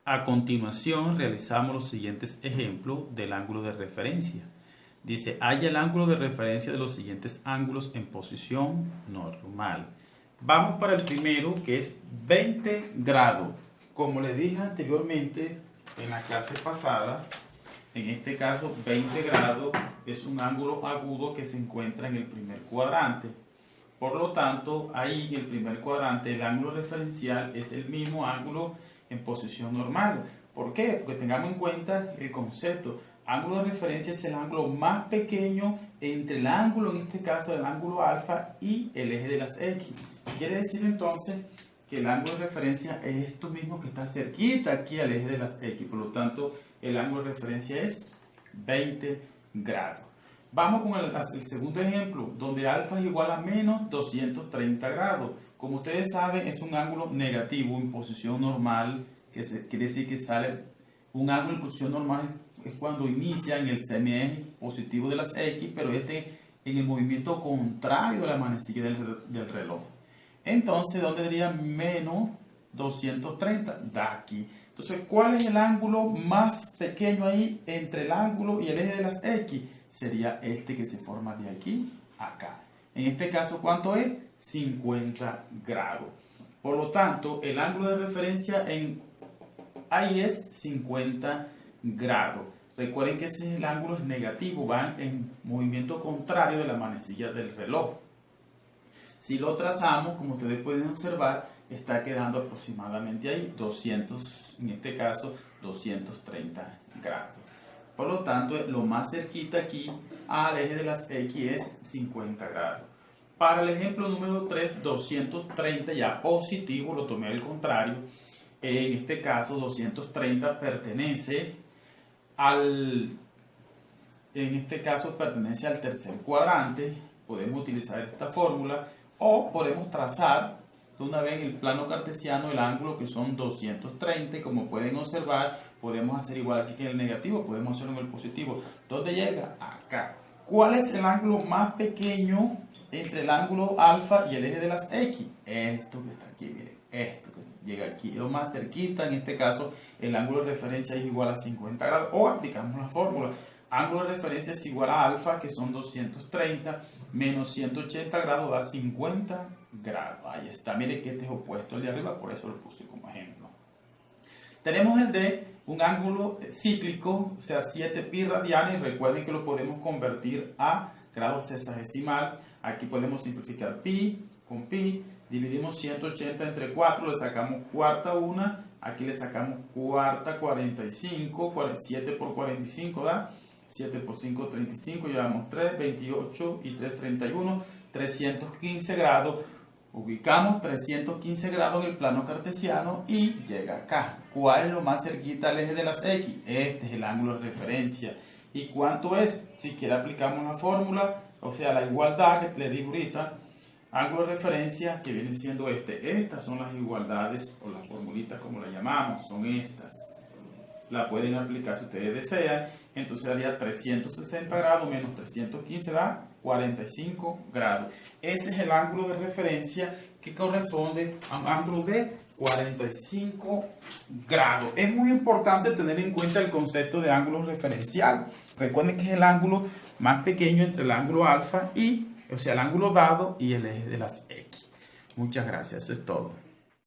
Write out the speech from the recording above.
A continuación realizamos los siguientes ejemplos del ángulo de referencia. Dice, halla el ángulo de referencia de los siguientes ángulos en posición normal. Vamos para el primero, que es 20 grados. Como le dije anteriormente en la clase pasada, en este caso 20 grados es un ángulo agudo que se encuentra en el primer cuadrante. Por lo tanto, ahí en el primer cuadrante el ángulo referencial es el mismo ángulo en posición normal. ¿Por qué? Porque tengamos en cuenta el concepto. Ángulo de referencia es el ángulo más pequeño entre el ángulo, en este caso el ángulo alfa, y el eje de las X. Quiere decir entonces que el ángulo de referencia es esto mismo que está cerquita aquí al eje de las X. Por lo tanto, el ángulo de referencia es 20 grados. Vamos con el segundo ejemplo, donde alfa es igual a menos 230 grados. Como ustedes saben, es un ángulo negativo en posición normal, quiere decir que sale un ángulo en posición normal es cuando inicia en el semieje positivo de las X, pero este en el movimiento contrario de la manecilla del reloj. Entonces, ¿dónde diría menos 230? Da aquí. Entonces, ¿cuál es el ángulo más pequeño ahí entre el ángulo y el eje de las X? Sería este que se forma de aquí a acá. En este caso, ¿cuánto es? 50 grados. Por lo tanto, el ángulo de referencia ahí es 50 grados. Recuerden que ese es el ángulo negativo, va en movimiento contrario de la manecilla del reloj. Si lo trazamos, como ustedes pueden observar, está quedando aproximadamente ahí 200, en este caso 230 grados. Por lo tanto, lo más cerquita aquí al eje de las X es 50 grados. Para el ejemplo número 3, 230 ya positivo, lo tomé al contrario. En este caso, 230 pertenece al tercer cuadrante. Podemos utilizar esta fórmula o podemos trazar de una vez en el plano cartesiano el ángulo que son 230. Como pueden observar, podemos hacer igual aquí que en el negativo, podemos hacerlo en el positivo. ¿Dónde llega? Acá. ¿Cuál es el ángulo más pequeño entre el ángulo alfa y el eje de las X? Esto que está aquí, miren, esto que llega aquí, lo más cerquita. En este caso, el ángulo de referencia es igual a 50 grados, o aplicamos la fórmula. Ángulo de referencia es igual a alfa, que son 230, menos 180 grados da 50 grados. Ahí está, miren que este es opuesto al de arriba, por eso lo puse como ejemplo. Tenemos el de un ángulo cíclico, o sea, 7 pi radianes. Recuerden que lo podemos convertir a grados sexagesimal. Aquí podemos simplificar pi con pi. Dividimos 180 entre 4, le sacamos cuarta 1. Aquí le sacamos cuarta 45. 7 por 45 da 7 por 5, 35. Llevamos 3, 28 y 3, 31. 315 grados. Ubicamos 315 grados en el plano cartesiano y llega acá. ¿Cuál es lo más cerquita al eje de las X? Este es el ángulo de referencia. ¿Y cuánto es? Si quiere aplicamos la fórmula, o sea, la igualdad que le digo ahorita. Ángulo de referencia que viene siendo este. Estas son las igualdades o las formulitas como la llamamos, son estas. La pueden aplicar si ustedes desean. Entonces daría 360 grados menos 315 da 45 grados. Ese es el ángulo de referencia que corresponde a un ángulo de 45 grados. Es muy importante tener en cuenta el concepto de ángulo referencial. Recuerden que es el ángulo más pequeño entre el ángulo alfa y, o sea, el ángulo dado y el eje de las X. Muchas gracias, eso es todo.